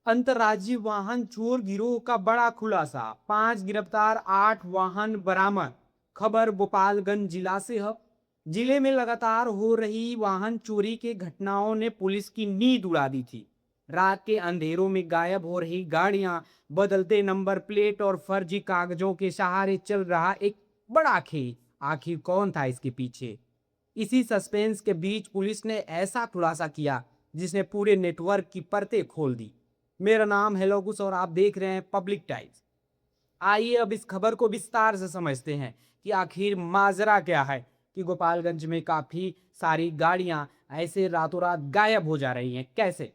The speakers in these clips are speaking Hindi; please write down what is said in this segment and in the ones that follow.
अंतर्राज्यीय वाहन चोर गिरोह का बड़ा खुलासा, 5 गिरफ्तार, 8 वाहन बरामद। खबर गोपालगंज जिला से है। जिले में लगातार हो रही वाहन चोरी के घटनाओं ने पुलिस की नींद उड़ा दी थी। रात के अंधेरों में गायब हो रही गाड़ियां, बदलते नंबर प्लेट और फर्जी कागजों के सहारे चल रहा एक बड़ा खेल। आखिर कौन था इसके पीछे? इसी सस्पेंस के बीच पुलिस ने ऐसा खुलासा किया जिसने पूरे नेटवर्क की परतें खोल दी। मेरा नाम है लोगुस और आप देख रहे हैं पब्लिक टाइम्स। आइए अब इस खबर को विस्तार से समझते हैं कि आखिर माजरा क्या है कि गोपालगंज में काफी सारी गाड़ियां ऐसे रातों रात गायब हो जा रही हैं। कैसे?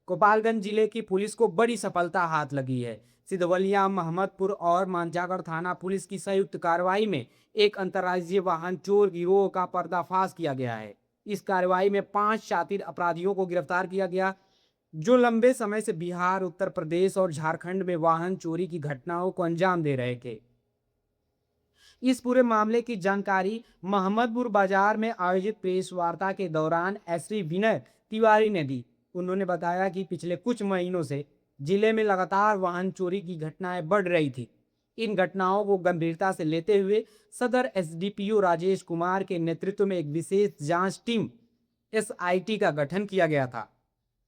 गोपालगंज जिले की पुलिस को बड़ी सफलता हाथ लगी है। सिद्धवलिया, मोहम्मदपुर और मांझागढ़ थाना पुलिस की संयुक्त कार्रवाई में एक अंतर्राज्यीय वाहन चोर गिरोह का पर्दाफाश किया गया है। इस कार्रवाई में 5 शातिर अपराधियों को गिरफ्तार किया गया, जो लंबे समय से बिहार, उत्तर प्रदेश और झारखंड में वाहन चोरी की घटनाओं को अंजाम दे रहे थे। इस पूरे मामले की जानकारी मोहम्मदपुर बाजार में आयोजित प्रेस वार्ता के दौरान एसपी विनय तिवारी ने दी। उन्होंने बताया कि पिछले कुछ महीनों से जिले में लगातार वाहन चोरी की घटनाएं बढ़ रही थी। इन घटनाओं को गंभीरता से लेते हुए सदर एसडीपीओ राजेश कुमार के नेतृत्व में एक विशेष जांच टीम एसआईटी का गठन किया गया था।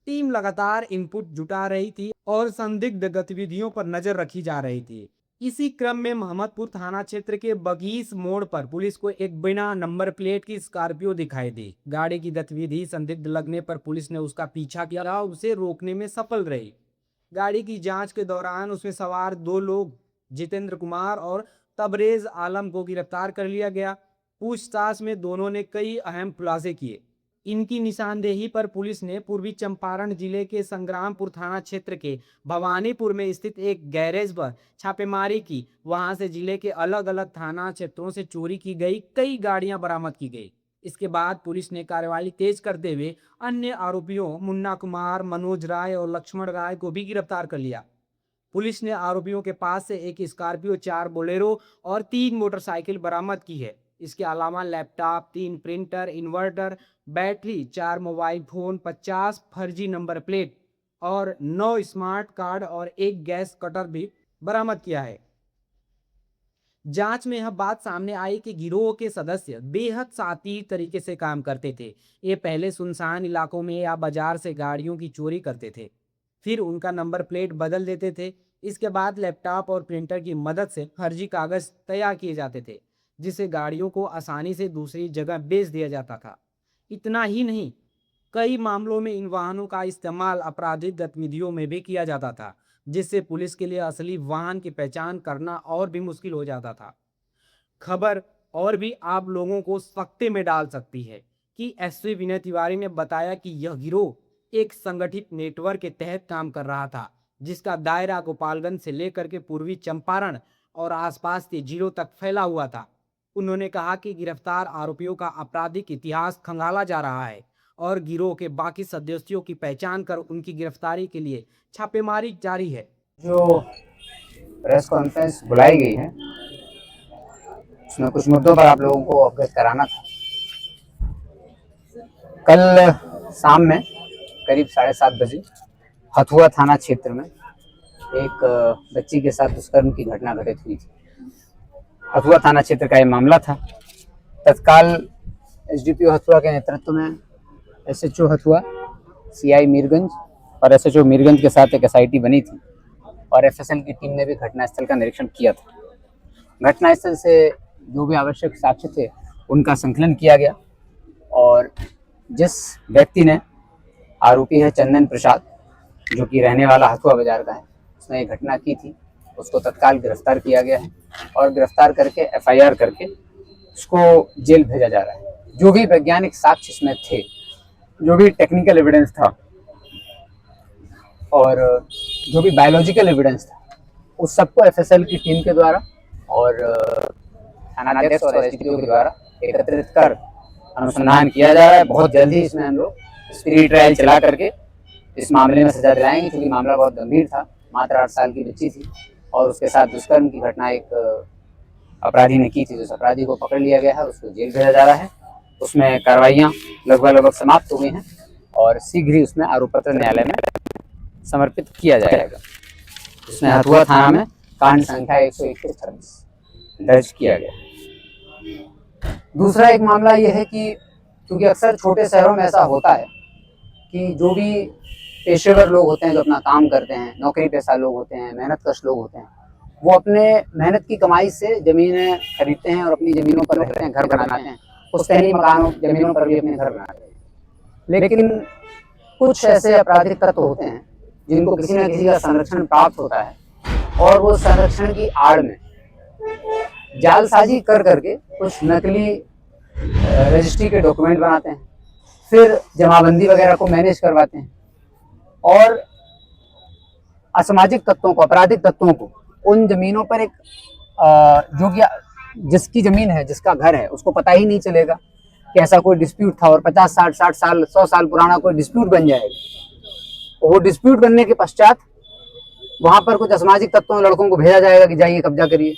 टीम लगातार इनपुट जुटा रही थी और संदिग्ध गतिविधियों पर नजर रखी जा रही थी। इसी क्रम में मोहम्मदपुर थाना क्षेत्र के बगीस मोड़ पर पुलिस को एक बिना नंबर प्लेट की स्कॉर्पियो दिखाई दी। गाड़ी की गतिविधि संदिग्ध लगने पर पुलिस ने उसका पीछा किया और उसे रोकने में सफल रही। गाड़ी की जांच के दौरान उसमें सवार 2 लोग, जितेंद्र कुमार और तबरेज आलम को गिरफ्तार कर लिया गया। पूछताछ में दोनों ने कई अहम खुलासे किए। इनकी निशानदेही पर पुलिस ने पूर्वी चंपारण जिले के संग्रामपुर थाना क्षेत्र के भवानीपुर में स्थित एक गैरेज पर छापेमारी की। वहां से जिले के अलग अलग थाना क्षेत्रों से चोरी की गई कई गाड़ियां बरामद की गई। इसके बाद पुलिस ने कार्रवाई तेज करते हुए अन्य आरोपियों मुन्ना कुमार, मनोज राय और लक्ष्मण राय को भी गिरफ्तार कर लिया। पुलिस ने आरोपियों के पास से एक स्कॉर्पियो, 4 बोलेरो और 3 मोटरसाइकिल बरामद की है। इसके अलावा laptop, 3 printer, inverter, battery, 4 mobile phone, 50 फर्जी नंबर प्लेट और 9 स्मार्ट कार्ड और एक गैस कटर भी बरामद किया है। जांच में यह बात सामने आई कि गिरोह के सदस्य बेहद शातिर तरीके से काम करते थे। ये पहले सुनसान इलाकों में या बाजार से गाड़ियों की चोरी करते थे, फिर उनका नंबर प्लेट बदल देते थे। इसके बाद लैपटॉप और प्रिंटर की मदद से फर्जी कागज तैयार किए जाते थे, जिससे गाड़ियों को आसानी से दूसरी जगह बेच दिया जाता था। इतना ही नहीं, कई मामलों में इन वाहनों का इस्तेमाल आपराधिक गतिविधियों में भी किया जाता था, जिससे पुलिस के लिए असली वाहन की पहचान करना और भी मुश्किल हो जाता था। खबर और भी आप लोगों को सकते में डाल सकती है कि एसपी विनय तिवारी ने बताया कि यह गिरोह एक संगठित नेटवर्क के तहत काम कर रहा था, जिसका दायरा गोपालगंज से लेकर के पूर्वी चंपारण और आसपास के जिलों तक फैला हुआ था। उन्होंने कहा कि गिरफ्तार आरोपियों का आपराधिक इतिहास खंगाला जा रहा है और गिरोह के बाकी सदस्यों की पहचान कर उनकी गिरफ्तारी के लिए छापेमारी जारी है। जो प्रेस कॉन्फ्रेंस बुलाई गई है उसमें कुछ मुद्दों पर आप लोगों को अवगत कराना था। कल शाम में करीब 7:30 बजे हथुआ थाना क्षेत्र में एक बच्ची के साथ दुष्कर्म की घटना घटित हुई थी। हथुआ थाना क्षेत्र का यह मामला था। तत्काल एसडीपीओ हथुआ के नेतृत्व में एसएचओ हथुआ, सीआई मीरगंज और एसएचओ मीरगंज के साथ एक एसआईटी बनी थी और एफएसएल की टीम ने भी घटनास्थल का निरीक्षण किया था। घटनास्थल से जो भी आवश्यक साक्ष्य थे उनका संकलन किया गया और जिस व्यक्ति ने, आरोपी है चंदन प्रसाद, जो कि रहने वाला हथुआ बाजार का है, उसने ये घटना की थी, उसको तत्काल गिरफ्तार किया गया है और गिरफ्तार करके एफआईआर करके उसको जेल भेजा जा रहा है। जो भी वैज्ञानिक साक्ष्य इसमें थे, जो भी टेक्निकल एविडेंस था और जो भी बायोलॉजिकल एविडेंस था, उस सबको एफएसएल की टीम के द्वारा और थानाध्यक्ष और एसडीपीओ के द्वारा एकत्रित कर अनुसंधान किया जा रहा है। बहुत जल्दी इसमें हम लोग स्पीड ट्रायल चला करके इस मामले में सजा दिलाएंगे, क्योंकि मामला बहुत गंभीर था। मात्र 8 साल की बच्ची थी और उसके साथ दुष्कर्म की घटना एक अपराधी ने की थी। उस अपराधी को पकड़ लिया गया है, उसको जेल भेजा जा रहा है। उसमें कार्रवाइयाँ लगभग समाप्त हो गई हैं और शीघ्र ही उसमें आरोप पत्र न्यायालय में समर्पित किया जाएगा। इसमें हथुआ थाना में कांड संख्या 121 दर्ज किया गया। दूसरा एक मामला यह है कि क्योंकि अक्सर छोटे शहरों में ऐसा होता है कि जो भी पेशेवर लोग होते हैं, जो अपना काम करते हैं, नौकरी पेशा लोग होते हैं, मेहनतकश लोग होते हैं, वो अपने मेहनत की कमाई से जमीनें खरीदते हैं और अपनी जमीनों पर रहते हैं, घर बनाते हैं, पुश्तैनी मकानों जमीनों पर भी अपने घर बनाते हैं। लेकिन कुछ ऐसे आपराधिक तत्व होते हैं जिनको किसी न किसी का संरक्षण प्राप्त होता है और वो संरक्षण की आड़ में जालसाजी कर करके कुछ नकली रजिस्ट्री के डॉक्यूमेंट बनाते हैं, फिर जमाबंदी वगैरह को मैनेज करवाते हैं और असामाजिक तत्वों को, आपराधिक तत्वों को उन जमीनों पर एक जो कि जिसकी जमीन है, जिसका घर है, उसको पता ही नहीं चलेगा कि ऐसा कोई डिस्प्यूट था और 50, 60, 60 साल, 100 साल पुराना कोई डिस्प्यूट बन जाएगा। वो डिस्प्यूट बनने के पश्चात वहां पर कुछ असामाजिक तत्वों लड़कों को भेजा जाएगा कि जाइए कब्जा करिए,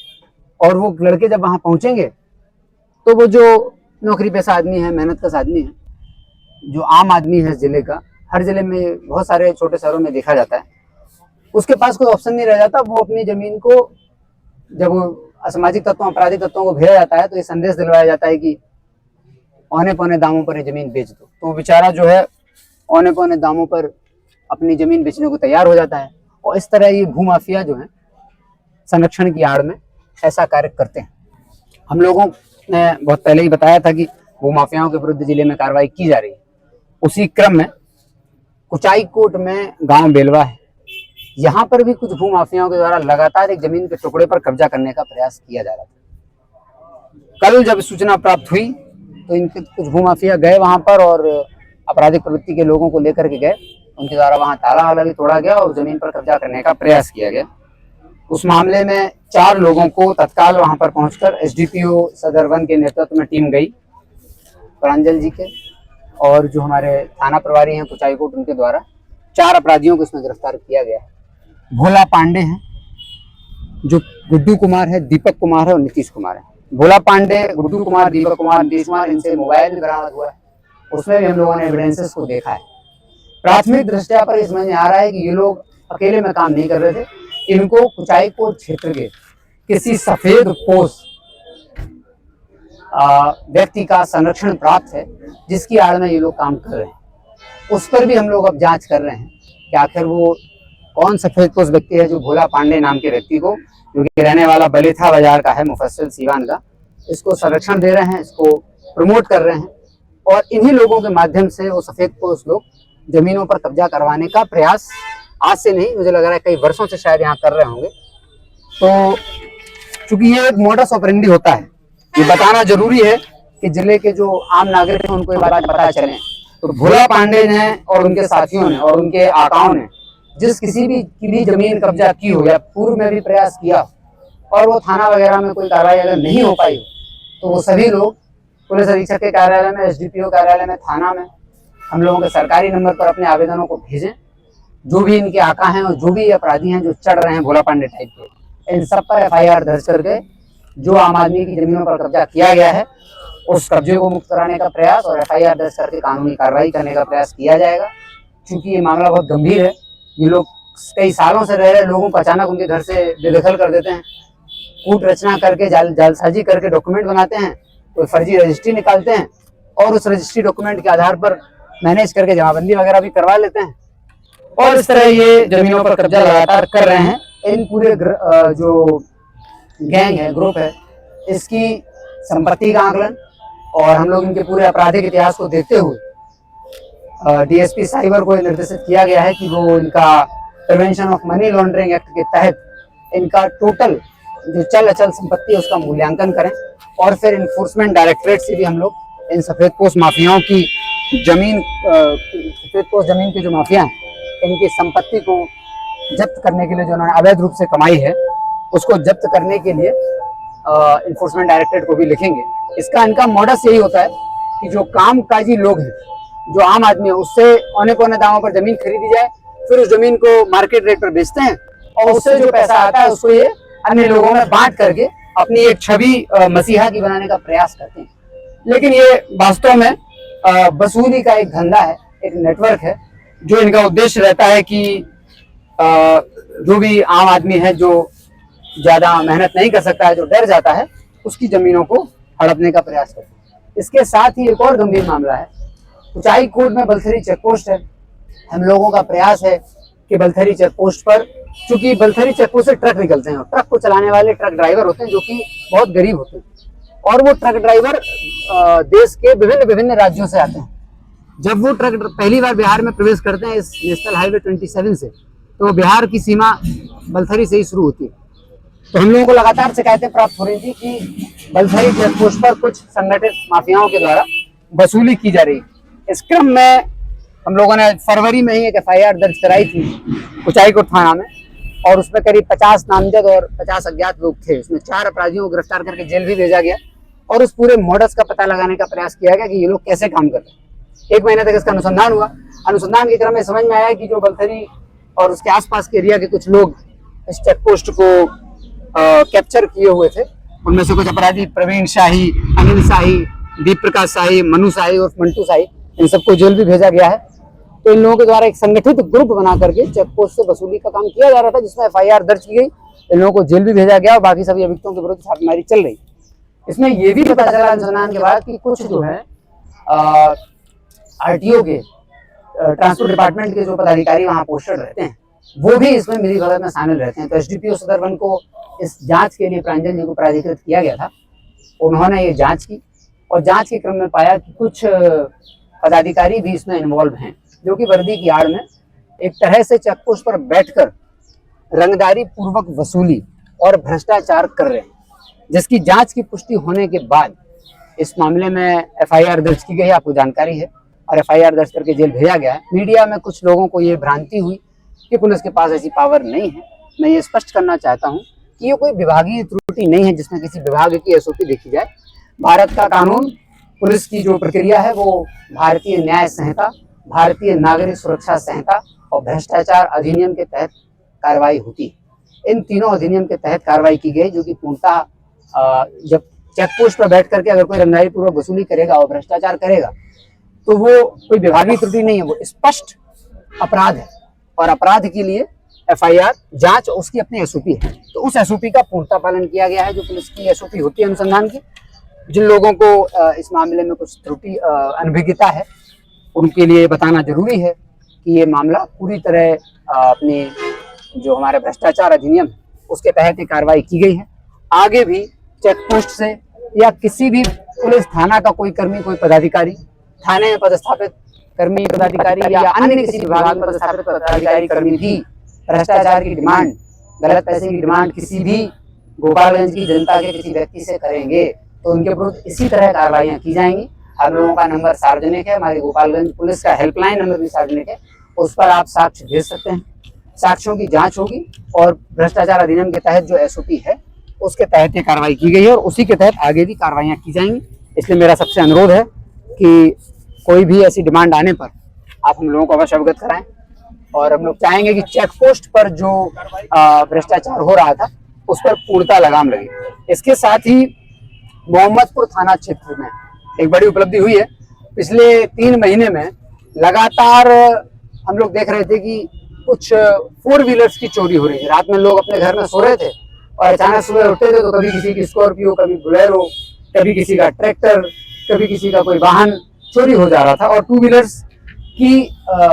और वो लड़के जब वहां पहुंचेंगे तो वो जो नौकरी पेशा आदमी है, मेहनतकश आदमी है, जो आम आदमी है जिले का, हर जिले में बहुत सारे छोटे शहरों में देखा जाता है, उसके पास कोई ऑप्शन नहीं रह जाता। वो अपनी जमीन को जब असामाजिक तत्वों, आपराधिक तत्वों को भेजा जाता है तो ये संदेश दिलवाया जाता है कि औने पौने दामों पर ये जमीन बेच दो, तो वो बेचारा जो है औने पौने दामों पर अपनी जमीन बेचने को तैयार हो जाता है। और इस तरह ये भूमाफिया जो है संरक्षण की आड़ में ऐसा कार्य करते हैं। हम लोगों ने बहुत पहले ही बताया था कि भूमाफियाओं के विरुद्ध जिले में कार्रवाई की जा रही है। उसी क्रम में कुचाईकोट में गांव बेलवा है, यहाँ पर भी कुछ भूमाफियाओं के द्वारा लगातार एक जमीन के टुकड़े पर कब्जा करने का प्रयास किया जा रहा था। कल जब सूचना प्राप्त हुई तो इनके कुछ भूमाफिया गए वहां पर और आपराधिक प्रवृत्ति के लोगों को लेकर के गए। उनके द्वारा वहां ताला वाला भी तोड़ा गया और जमीन पर कब्जा करने का प्रयास किया गया। उस मामले में 4 लोगों को तत्काल वहां पर पहुंचकर एसडीपीओ सदर 1 के नेतृत्व में टीम गई, प्रांजल जी के और जो हमारे थाना प्रभारी हैं कुचाईकोट, उनके द्वारा 4 अपराधियों को इसमें गिरफ्तार किया गया है। भोला पांडे हैं, जो गुड्डू कुमार है, दीपक कुमार है और नीतीश कुमार है। भोला पांडे, गुड्डू कुमार, दीपक कुमार, नीतीश कुमार, इनसे मोबाइल भी बरामद हुआ है, उसमें भी हम लोगों ने एविडेंसेस को देखा है। प्राथमिक दृष्टया पर इसमें आ रहा है कि ये लोग अकेले में काम नहीं कर रहे थे, इनको कुचाईकोट क्षेत्र के किसी सफेद पोश व्यक्ति का संरक्षण प्राप्त है, जिसकी आड़ में ये लोग काम कर रहे हैं। उस पर भी हम लोग अब जांच कर रहे हैं कि आखिर वो कौन सफेद पोश व्यक्ति है जो भोला पांडे नाम के व्यक्ति को, जो कि रहने वाला बलेथा बाजार का है, मुफस्सिल सीवान का, इसको संरक्षण दे रहे हैं, इसको प्रमोट कर रहे हैं और इन्हीं लोगों के माध्यम से वो सफेद पोश लोग जमीनों पर कब्जा करवाने का प्रयास आज से नहीं, मुझे लग रहा है कई वर्षों से शायद यहाँ कर रहे होंगे। तो चूंकि ये एक मोडस ऑपरेंडी होता है, ये बताना जरूरी है कि जिले के जो आम नागरिक हैं उनको ये बात पता चले। तो भोला पांडे ने और उनके साथियों ने और उनके आकाओं ने जिस किसी भी की भी जमीन कब्जा की हो या पूर्व में भी प्रयास किया और वो थाना वगैरह में कोई कार्रवाई अगर नहीं हो पाई तो वो सभी लोग पुलिस अधीक्षक के कार्यालय में, एसडीपीओ कार्यालय में, थाना में हम लोगों के सरकारी नंबर पर अपने आवेदनों को भेजें। जो भी इनके आका हैं और जो भी अपराधी हैं जो चढ़ रहे हैं भोला पांडे टाइप के, इन सब पर FIR दर्ज करके जो आम आदमी की जमीनों पर कब्जा किया गया है उस कब्जे को मुक्त कराने का प्रयास और FIR दर्ज करके कानूनी कार्रवाई करने का प्रयास किया जाएगा। क्योंकि ये मामला बहुत गंभीर है, ये लोग कई सालों से रह रहे लोगों को अचानक उनके घर से बेदखल कर देते हैं, कूट रचना करके जालसाजी करके डॉक्यूमेंट बनाते हैं, कोई फर्जी रजिस्ट्री निकालते हैं और उस रजिस्ट्री डॉक्यूमेंट के आधार पर मैनेज करके जमाबंदी वगैरह भी करवा लेते हैं और इस तरह ये जमीनों पर कब्जा लगातार कर रहे हैं। इन पूरे जो गैंग है, ग्रुप है, इसकी संपत्ति का आकलन और हम लोग इनके पूरे आपराधिक इतिहास को देखते हुए डीएसपी साइबर को निर्देशित किया गया है कि वो इनका prevention of money laundering act के तहत इनका टोटल जो चल अचल संपत्ति है उसका मूल्यांकन करें और फिर इन्फोर्समेंट डायरेक्टरेट से भी हम लोग इन सफेदपोश माफियाओं की जमीन, सफेदपोश जमीन की जो माफिया हैं इनकी संपत्ति को जब्त करने के लिए जो उन्होंने अवैध रूप से कमाई है उसको जब्त करने के लिए इन्फोर्समेंट डायरेक्टरेट को भी लिखेंगे। इसका इनका मॉडस यही होता है कि जो कामकाजी लोग हैं, जो आम आदमी है, उससे औने पौने दामों पर जमीन खरीदी जाए, फिर उस जमीन को मार्केट रेट पर बेचते हैं और उससे जो पैसा आता है उसको ये अन्य लोगों में बांट करके अपनी एक छवि मसीहा की बनाने का प्रयास करते हैं। लेकिन ये वास्तव में वसूली का एक धंधा है, एक नेटवर्क है, जो इनका उद्देश्य रहता है कि जो भी आम आदमी है जो ज्यादा मेहनत नहीं कर सकता है, जो डर जाता है, उसकी जमीनों को हड़पने का प्रयास करते हैं। इसके साथ ही एक और गंभीर मामला है, कुचाई कोट में बलथरी चेकपोस्ट है। हम लोगों का प्रयास है कि बलथरी चेकपोस्ट पर, चूंकि बलथरी चेकपोस्ट से ट्रक निकलते हैं और ट्रक को चलाने वाले ट्रक ड्राइवर होते हैं जो कि बहुत गरीब होते हैं, और वो ट्रक ड्राइवर देश के विभिन्न विभिन्न राज्यों से आते हैं। जब वो ट्रक पहली बार बिहार में प्रवेश करते हैं इस नेशनल हाईवे 27 से, तो बिहार की सीमा बलथरी से ही शुरू होती है। तो हम लोगों को लगातार शिकायतें प्राप्त हो रही थी कि बलथरी चेकपोस्ट पर कुछ संगठित माफियाओं के द्वारा वसूली की जा रही है। इस क्रम में हम लोगों ने फरवरी में ही एक FIR दर्ज कराई थी कुचाईकोट थाना में, और उसमें करीब 50 नामजद और 50 अज्ञात लोग थे। उसमें 4 अपराधियों को गिरफ्तार करके जेल भी भेजा गया और उस पूरे मॉडस का पता लगाने का प्रयास किया गया कि ये लोग कैसे काम कर रहे हैं। 1 महीने तक इसका अनुसंधान हुआ। अनुसंधान के क्रम में समझ में आया कि जो बलथरी और उसके आसपास के एरिया के कुछ लोग इस चेकपोस्ट को कैप्चर किए हुए थे। उनमें से कुछ अपराधी प्रवीण शाही, अनिल शाही, दीप प्रकाश शाही, मनु शाही और मंटू शाही, इन सबको जेल भी भेजा गया है। तो इन लोगों के द्वारा एक संगठित ग्रुप बना करके चेकपोस्ट से वसूली का काम किया जा रहा था, जिसमें FIR दर्ज की गई। इन लोगों को जेल भी भेजा गया और बाकी सभी अभियुक्तों के विरुद्ध छापेमारी चल रही। इसमें यह भी पता चला अनुसंधान के बाद कि कुछ जो है RTO के, ट्रांसपोर्ट डिपार्टमेंट के जो पदाधिकारी वहां पोस्टेड रहते हैं, वो भी इसमें मिलीभगत में शामिल रहते हैं। तो SDPO सदर वन को इस जांच के लिए प्रांजल जी को प्राधिकृत किया गया था। उन्होंने ये जांच की और जांच के क्रम में पाया कि कुछ पदाधिकारी भी इसमें इन्वॉल्व हैं, जो कि वर्दी की आड़ में एक तरह से चेकपोस्ट पर बैठकर रंगदारी पूर्वक वसूली और भ्रष्टाचार कर रहे हैं, जिसकी जांच की पुष्टि होने के बाद इस मामले में FIR दर्ज की गई, आपको जानकारी है, और FIR दर्ज करके जेल भेजा गया है। मीडिया में कुछ लोगों को ये भ्रांति हुई कि पुलिस के पास ऐसी पावर नहीं है। मैं ये स्पष्ट करना चाहता हूँ कि ये कोई विभागीय त्रुटि नहीं है जिसमें किसी विभाग की SOP देखी जाए। भारत का कानून, पुलिस की जो प्रक्रिया है वो भारतीय न्याय संहिता, भारतीय नागरिक सुरक्षा संहिता और भ्रष्टाचार अधिनियम के तहत कार्रवाई होती है। इन तीनों अधिनियम के तहत कार्रवाई की गई, जो कि पूर्णतः जब चेकपोस्ट पर बैठ करके अगर कोई रंगदारी पूर्वक वसूली करेगा और भ्रष्टाचार करेगा तो वो कोई विभागीय त्रुटि नहीं है, वो स्पष्ट अपराध है। और अपराध के लिए FIR जांच उसकी अपनी SOP है। तो उस SOP का पूर्णतः पालन किया गया है, जो पुलिस की SOP होती है अनुसंधान की। जिन लोगों को इस मामले में कुछ त्रुटि अनभिज्ञता है, उनके लिए बताना जरूरी है कि ये मामला पूरी तरह अपने जो हमारे भ्रष्टाचार अधिनियम उसके तहत ही कार्रवाई की गई है। आगे भी चेकपोस्ट से या किसी भी पुलिस थाना का कोई कर्मी, कोई पदाधिकारी, थाने में पदस्थापित कर्मी, पदाधिकारी या अन्य किसी विभाग में पदस्थापित पदाधिकारी, कर्मी भी भ्रष्टाचार की डिमांड, गलत पैसे की डिमांड किसी भी गोपालगंज की जनता के किसी व्यक्ति से करेंगे तो उनके विरुद्ध इसी तरह कार्रवाइयां की जाएंगी। हम लोगों का नंबर सार्वजनिक है, हमारी गोपालगंज पुलिस का हेल्पलाइन नंबर भी सार्वजनिक है, उस पर आप साक्ष्य भेज सकते हैं। साक्ष्यों की जांच होगी और भ्रष्टाचार अधिनियम के तहत जो SOP है उसके तहत ये कार्रवाई की गई है और उसी के तहत आगे भी कार्रवाइयां की जाएंगी। इसलिए मेरा सबसे अनुरोध है कि कोई भी ऐसी डिमांड आने पर आप हम लोगों को अवश्य अवगत कराएं। और हम लोग चाहेंगे कि चेकपोस्ट पर जो भ्रष्टाचार हो रहा था उस पर पूर्णतः लगाम लगे। इसके साथ ही मोहम्मदपुर थाना क्षेत्र में एक बड़ी उपलब्धि हुई है। पिछले 3 महीने में लगातार हम लोग देख रहे थे कि कुछ 4 व्हीलर्स की चोरी हो रही है। रात में लोग अपने घर में सो रहे थे और अचानक सुबह उठते थे तो कभी किसी की स्कॉर्पियो, कभी बोलेरो, कभी किसी का ट्रैक्टर, कभी किसी का कोई वाहन चोरी हो जा रहा था। और 2 व्हीलर्स की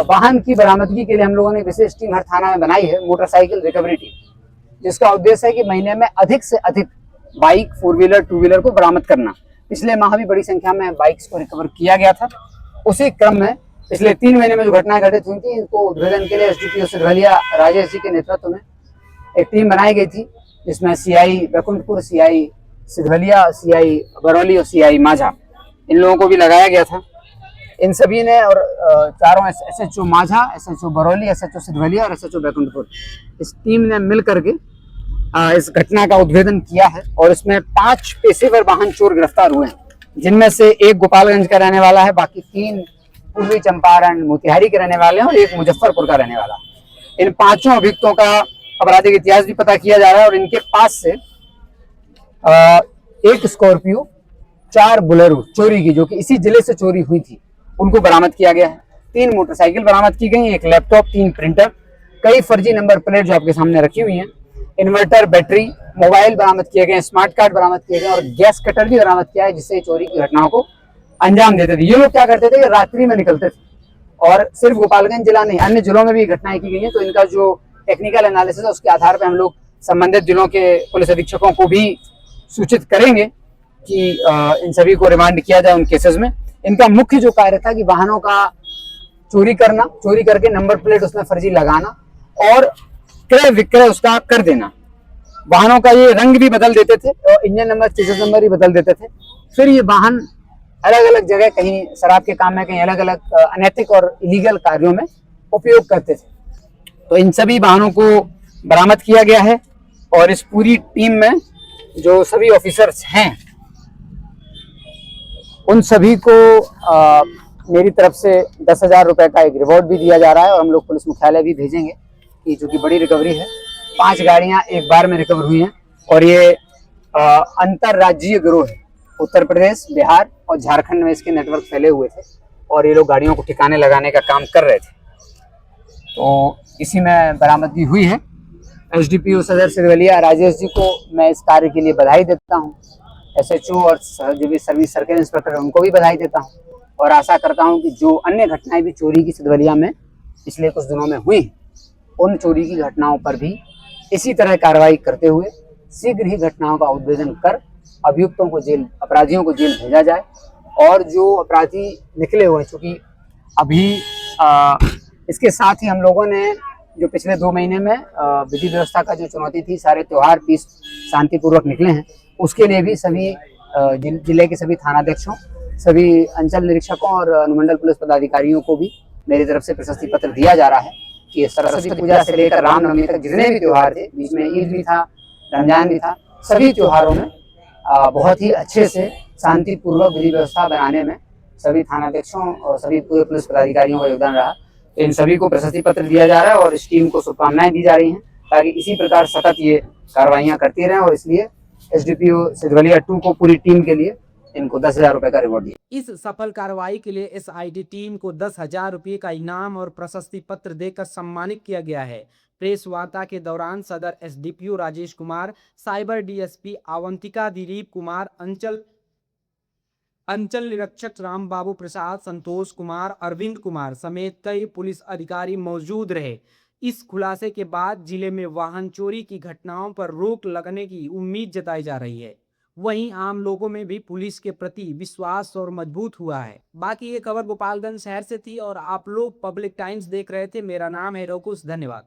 वाहन की बरामदगी के लिए हम लोगों ने विशेष टीम हर थाना में बनाई है, मोटरसाइकिल रिकवरी टीम, जिसका उद्देश्य है कि महीने में अधिक से अधिक बाइक, 4 व्हीलर, 2 व्हीलर को बरामद करना। पिछले माह भी बड़ी संख्या में बाइक्स को रिकवर किया गया था। उसी क्रम में पिछले 3 महीने में जो घटनाएं घटित हुई थी, इनको उद्भेदन के लिए SDPO सिधवलिया राजेश जी के नेतृत्व में एक टीम बनाई गई थी, जिसमें CI Baikunthpur, CI Sidhwalia, CI Barauli और CI माझा, इन लोगों को भी लगाया गया था। इन सभी ने और चारों SHO माझा, SHO बरौली, SHO सिधवलिया और SHO बैकुंठपुर, इस टीम ने मिल करके इस घटना का उद्भेदन किया है। और इसमें 5 पेशेवर वाहन चोर गिरफ्तार हुए हैं, जिनमें से एक गोपालगंज का रहने वाला है, बाकी 3 पूर्वी चंपारण मोतिहारी के रहने वाले हैं और एक मुजफ्फरपुर का रहने वाला है। इन 5 अभियुक्तों का आपराधिक इतिहास भी पता किया जा रहा है और इनके पास से एक स्कॉर्पियो, 4 बोलेरो चोरी की, जो कि इसी जिले से चोरी हुई थी, उनको बरामद किया गया है। 3 मोटरसाइकिल बरामद की गई, एक लैपटॉप, 3 प्रिंटर कई फर्जी नंबर प्लेट जो आपके सामने रखी हुई हैं, इन्वर्टर, बैटरी, मोबाइल बरामद किए गए, स्मार्ट कार्ड बरामद किए गए और गैस कटर भी बरामद किया है, जिससे चोरी की घटनाओं को अंजाम देते थे। ये लोग क्या करते थे कि रात्रि में निकलते थे और सिर्फ गोपालगंज जिला नहीं, अन्य जिलों में भी घटनाएं की गई हैं। तो इनका जो टेक्निकल एनालिसिस है उसके आधार पर हम लोग संबंधित जिलों के पुलिस अधीक्षकों को भी सूचित करेंगे कि इन सभी को रिमांड किया जाए उन केसेस में। इनका मुख्य जो कार्य था कि वाहनों का चोरी करना, चोरी करके नंबर प्लेट उसमें फर्जी लगाना और क्रय विक्रय उसका कर देना। वाहनों का ये रंग भी बदल देते थे और इंजन नंबर, चेसिस नंबर ही बदल देते थे। फिर ये वाहन अलग अलग जगह, कहीं शराब के काम में, कहीं अलग अलग अनैतिक और इलीगल कार्यों में उपयोग करते थे। तो इन सभी वाहनों को बरामद किया गया है और इस पूरी टीम में जो सभी ऑफिसर्स हैं उन सभी को मेरी तरफ से 10,000 रुपए का एक रिवॉर्ड भी दिया जा रहा है और हम लोग पुलिस मुख्यालय भी भेजेंगे कि जो कि बड़ी रिकवरी है। 5 गाड़ियां एक बार में रिकवर हुई हैं और ये अंतरराज्यीय गिरोह है। उत्तर प्रदेश, बिहार और झारखंड में इसके नेटवर्क फैले हुए थे और ये लोग गाड़ियों को ठिकाने लगाने का काम कर रहे थे। तो इसी में बरामदगी हुई है। एसडीपीओ सदर सिरवलिया राजेश जी को मैं इस कार्य के लिए बधाई देता हूँ। एसएचओ और जो भी सर्विस सर्किल इंस्पेक्टर है उनको भी बधाई देता हूँ और आशा करता हूँ कि जो अन्य घटनाएं भी चोरी की सिरवलिया में पिछले कुछ दिनों में हुई, उन चोरी की घटनाओं पर भी इसी तरह कार्रवाई करते हुए शीघ्र ही घटनाओं का उद्भेदन कर अभियुक्तों को जेल, अपराधियों को जेल भेजा जाए और जो अपराधी निकले हुए, चूंकि अभी इसके साथ ही हम लोगों ने जो पिछले 2 महीने में विधि व्यवस्था का जो चुनौती थी, सारे त्योहार पीस शांतिपूर्वक निकले हैं, उसके लिए भी सभी जिले के सभी थानाध्यक्षों, सभी अंचल निरीक्षकों और अनुमंडल पुलिस पदाधिकारियों को भी मेरी तरफ से प्रशस्ति पत्र दिया जा रहा है कि सरस्वती पूजा से लेकर रामनवमी तक जितने भी त्योहार थे, बीच में ईद भी था, रमजान भी था, सभी त्योहारों में बहुत ही अच्छे से शांतिपूर्वक विधि व्यवस्था बनाने में सभी थानाध्यक्षों और सभी पूरे पुलिस पदाधिकारियों का योगदान रहा। तो इन सभी को प्रशस्ति पत्र दिया जा रहा है और इस टीम को शुभकामनाएं दी जा रही हैं ताकि इसी प्रकार सतत ये कार्रवाइयां करती रहें और इसलिए एसडीपीओ सिधवलिया 2 को पूरी टीम के लिए इनको 10,000 रुपए का रिवॉर्ड दिया। इस सफल कार्रवाई के लिए एसआईटी टीम को 10,000 रुपये का इनाम और प्रशस्ति पत्र देकर सम्मानित किया गया है। प्रेस वार्ता के दौरान सदर SDPO Rajesh Kumar, cyber DSP Avantika Dilip Kumar, अंचल निरीक्षक राम बाबू प्रसाद, संतोष कुमार, अरविंद कुमार समेत कई पुलिस अधिकारी मौजूद रहे। इस खुलासे के बाद जिले में वाहन चोरी की घटनाओं पर रोक लगने की उम्मीद जताई जा रही है। वहीं आम लोगों में भी पुलिस के प्रति विश्वास और मजबूत हुआ है। बाकी ये खबर गोपालगंज शहर से थी और आप लोग पब्लिक टाइम्स देख रहे थे। मेरा नाम है रोकुश। धन्यवाद।